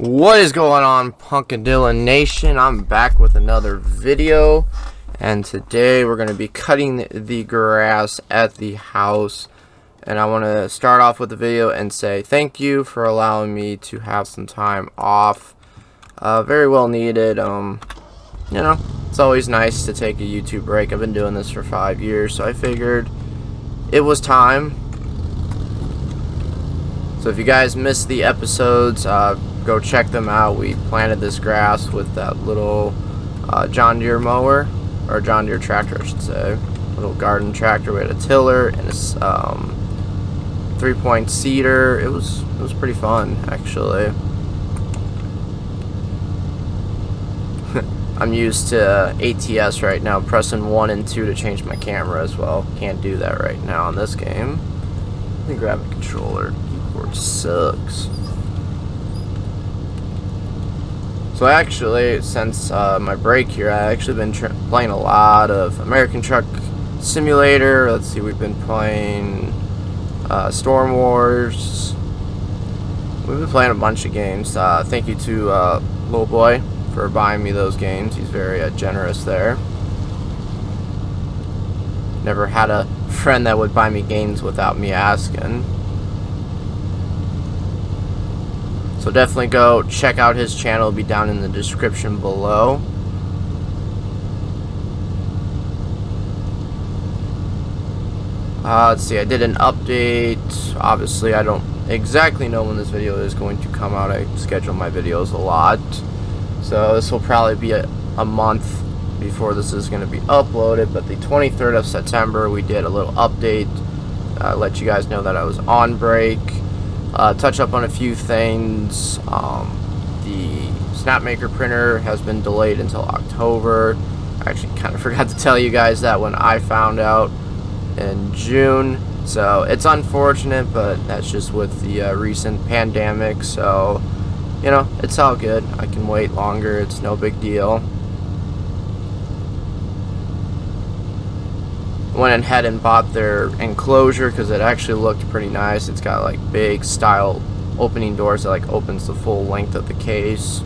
What is going on, Punkadilla Nation? I'm back with another video, and today we're going to be cutting the grass at the house. And I want to start off with the video and say thank you for allowing me to have some time off. Very well needed. You know, it's always nice to take a YouTube break. I've been doing this for 5 years, so I figured it was time. So if you guys missed the episodes, go check them out. We planted this grass with that little John Deere mower, or John Deere tractor I should say, little garden tractor. We had a tiller and a 3-point seeder. It was pretty fun, actually. I'm used to ATS right now, pressing 1 and 2 to change my camera as well. Can't do that right now in this game. Let me grab a controller. Keyboard sucks. So actually, since my break here, I've actually been playing a lot of American Truck Simulator. Let's see, we've been playing Storm Wars. We've been playing a bunch of games. Thank you to Little Boy for buying me those games. He's very generous there. Never had a friend that would buy me games without me asking. So definitely go check out his channel. It'll be down in the description below. Let's see, I did an update. Obviously, I don't exactly know when this video is going to come out. I schedule my videos a lot. So this will probably be a month before this is going to be uploaded. But the 23rd of September, we did a little update. Let you guys know that I was on break. Touch up on a few things. The Snapmaker printer has been delayed until October. I actually kind of forgot to tell you guys that when I found out in June. So it's unfortunate, but that's just with the recent pandemic. So, you know, it's all good. I can wait longer. It's no big deal. Went ahead and bought their enclosure because it actually looked pretty nice. It's got like big style opening doors that like opens the full length of the case.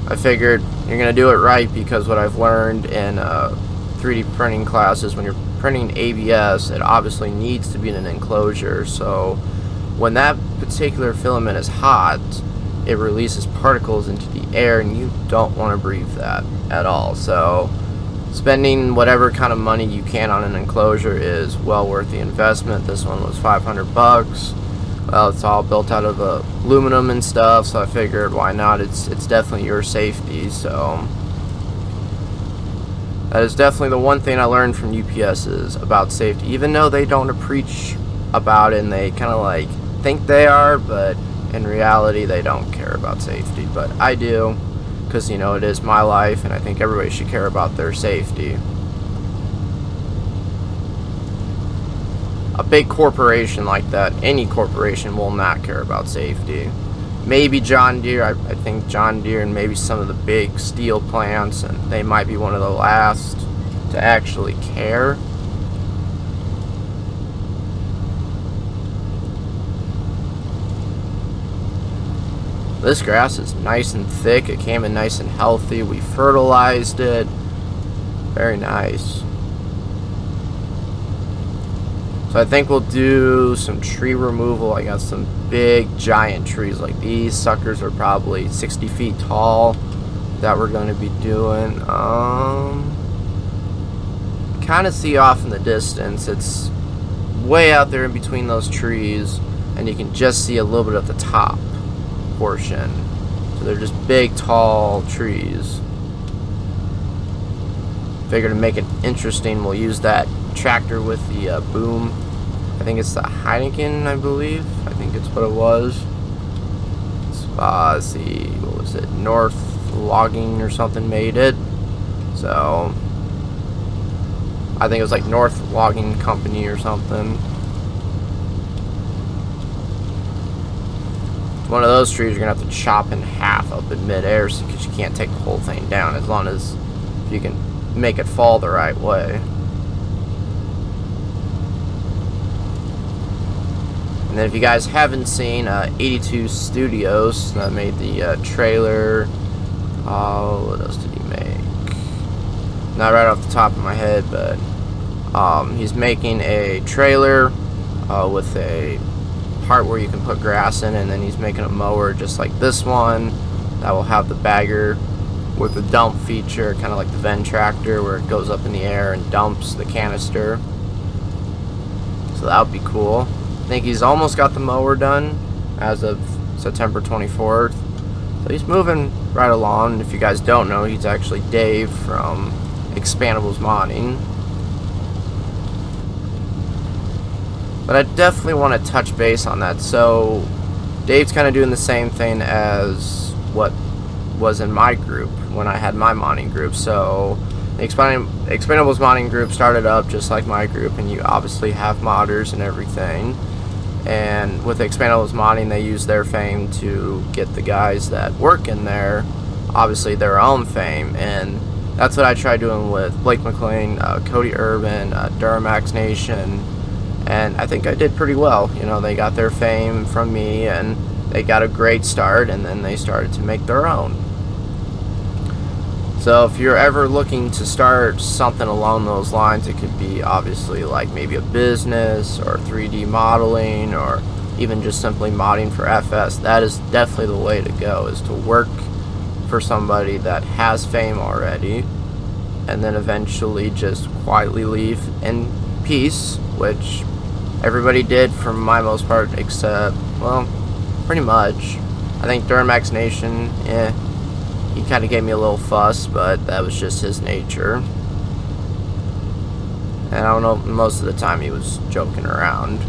I figured you're gonna do it right because what I've learned in 3D printing classes, when you're printing ABS, it obviously needs to be in an enclosure. So when that particular filament is hot, it releases particles into the air, and you don't want to breathe that at all. So spending whatever kind of money you can on an enclosure is well worth the investment. This one was 500 bucks. Well, it's all built out of aluminum and stuff, so I figured why not. It's definitely your safety. So that is definitely the one thing I learned from UPS about safety, even though they don't preach about it and they kind of like think they are, but in reality they don't care about safety. But I do, because, you know, it is my life, and I think everybody should care about their safety. A big corporation like that, any corporation, will not care about safety. Maybe John Deere, I think John Deere and maybe some of the big steel plants, and they might be one of the last to actually care. This grass is nice and thick. It came in nice and healthy. We fertilized it. Very nice. So I think we'll do some tree removal. I got some big giant trees like these suckers are probably 60 feet tall that we're going to be doing. Kind of see off in the distance. It's way out there in between those trees, and you can just see a little bit of the top portion. So they're just big tall trees. Figured to make it interesting, we'll use that tractor with the boom. I think it's the Iconik, I believe. I think it's what it was. Let's see, what was it? North Logging or something made it. So I think it was like North Logging Company or something. One of those trees you're gonna have to chop in half up in midair, because you can't take the whole thing down, as long as you can make it fall the right way. And then if you guys haven't seen, 82 Studios that made the trailer. What else did he make? Not right off the top of my head, but he's making a trailer with a part where you can put grass in, and then he's making a mower just like this one that will have the bagger with the dump feature, kind of like the Ven tractor where it goes up in the air and dumps the canister. So that would be cool. I think he's almost got the mower done as of September 24th. So he's moving right along. If you guys don't know, he's actually Dave from Expandables Modding. But I definitely want to touch base on that. So Dave's kind of doing the same thing as what was in my group when I had my modding group. So the Expandables modding group started up just like my group, and you obviously have modders and everything. And with Expandables modding, they use their fame to get the guys that work in there, obviously their own fame. And that's what I tried doing with Blake McLean, Cody Urban, Duramax Nation, and I think I did pretty well. You know, they got their fame from me, and they got a great start, and then they started to make their own. So if you're ever looking to start something along those lines, it could be obviously like maybe a business or 3D modeling, or even just simply modding for FS. That is definitely the way to go, is to work for somebody that has fame already, and then eventually just quietly leave in peace, which everybody did for my most part, except, well, pretty much. I think Duramax Nation, he kind of gave me a little fuss, but that was just his nature. And I don't know, most of the time he was joking around.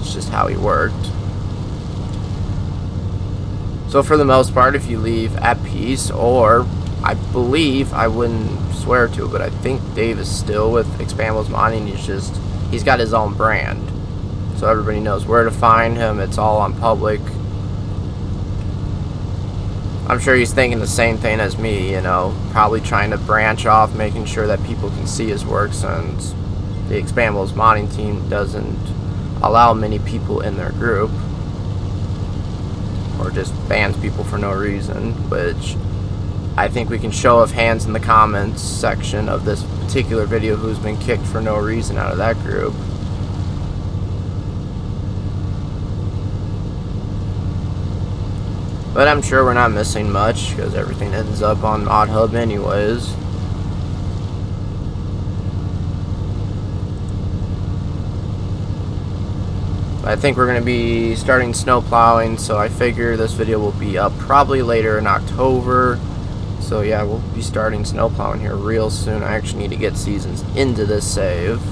It's just how he worked. So for the most part, if you leave at peace, or I believe, I wouldn't swear to it, but I think Dave is still with Expandables Modding. He's got his own brand. So everybody knows where to find him. It's all on public. I'm sure he's thinking the same thing as me, you know, probably trying to branch off, making sure that people can see his work, since the Expandables modding team doesn't allow many people in their group, or just bans people for no reason, which I think we can show of hands in the comments section of this particular video who's been kicked for no reason out of that group. But I'm sure we're not missing much, because everything ends up on ModHub anyways. I think we're going to be starting snow plowing, so I figure this video will be up probably later in October. So yeah, we'll be starting snow plowing here real soon. I actually need to get seasons into this save.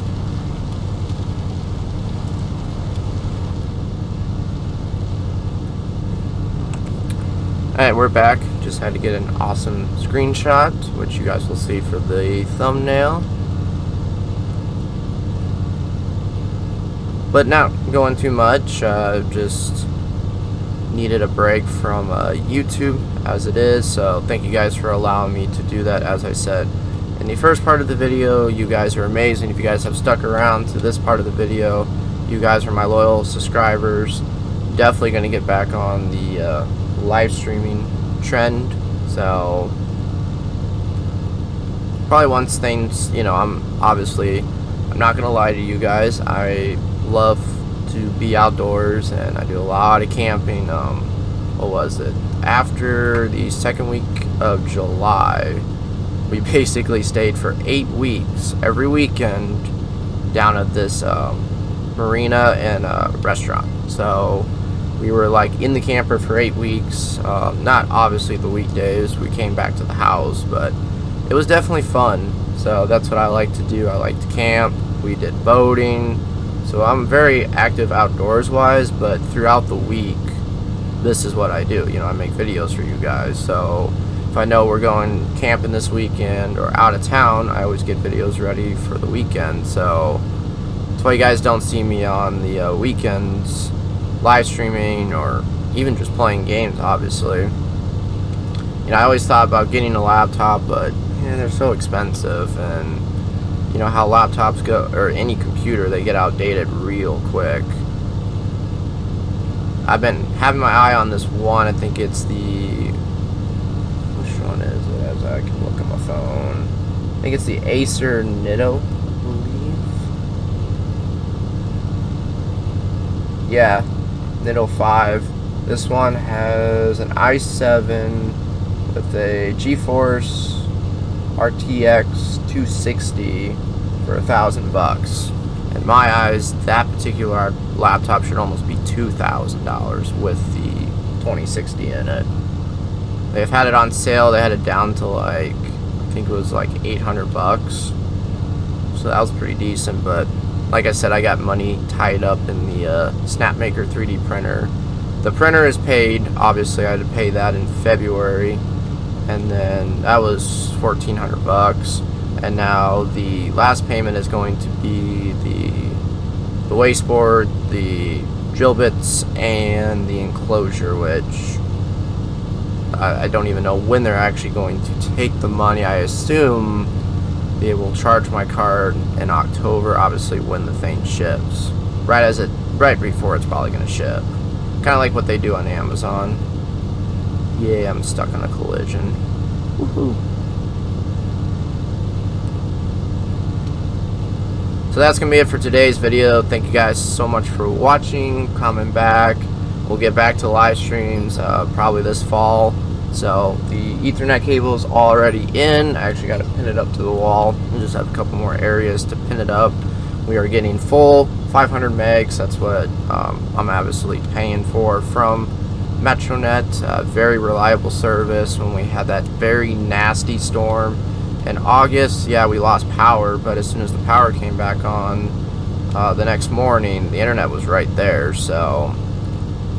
Alright, we're back. Just had to get an awesome screenshot, which you guys will see for the thumbnail. But not going too much, just needed a break from YouTube as it is, so thank you guys for allowing me to do that. As I said in the first part of the video, you guys are amazing. If you guys have stuck around to this part of the video, you guys are my loyal subscribers. Definitely going to get back on the live streaming trend, so probably once things, you know, I'm not going to lie to you guys, I love to be outdoors, and I do a lot of camping. What was it? After the second week of July, we basically stayed for 8 weeks, every weekend, down at this marina and restaurant. So we were like in the camper for 8 weeks. Not obviously the weekdays, we came back to the house, but it was definitely fun. So that's what I like to do. I like to camp. We did boating. So I'm very active outdoors wise, but throughout the week, this is what I do. You know, I make videos for you guys. So if I know we're going camping this weekend or out of town, I always get videos ready for the weekend. So that's why you guys don't see me on the weekends live streaming or even just playing games, obviously. You know, I always thought about getting a laptop, but yeah, they're so expensive, and you know how laptops go, or any computer, they get outdated real quick. I've been having my eye on this one. I think it's the, which one is it, as I can look on my phone. I think it's the Acer Nitto, I believe. Yeah, Nitto 5. This one has an i7 with a GeForce RTX 260 for $1,000. In my eyes, that particular laptop should almost be $2,000 with the 2060 in it. They've had it on sale. They had it down to like, I think it was like $800. So that was pretty decent. But like I said, I got money tied up in the Snapmaker 3D printer. The printer is paid. Obviously, I had to pay that in February, and then that was $1,400. And now the last payment is going to be the wasteboard, the drill bits, and the enclosure, which I don't even know when they're actually going to take the money. I assume they will charge my card in October, obviously when the thing ships. Right before it's probably going to ship. Kind of like what they do on Amazon. Yeah, I'm stuck on a collision. Woohoo. So that's going to be it for today's video. Thank you guys so much for watching, coming back. We'll get back to live streams probably this fall. So the Ethernet cable is already in. I actually got to pin it up to the wall. We just have a couple more areas to pin it up. We are getting full 500 megs. That's what I'm obviously paying for from Metronet. Very reliable service. When we had that very nasty storm in August, yeah, we lost power, but as soon as the power came back on the next morning, the internet was right there. So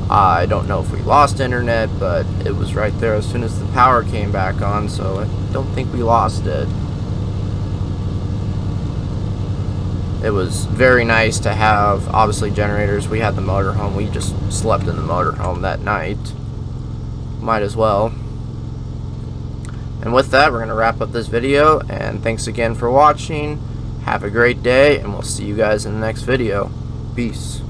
I don't know if we lost internet, but it was right there as soon as the power came back on, so I don't think we lost it. It was very nice to have, obviously, generators. We had the motorhome. We just slept in the motorhome that night. Might as well. And with that, we're going to wrap up this video, and thanks again for watching. Have a great day, and we'll see you guys in the next video. Peace.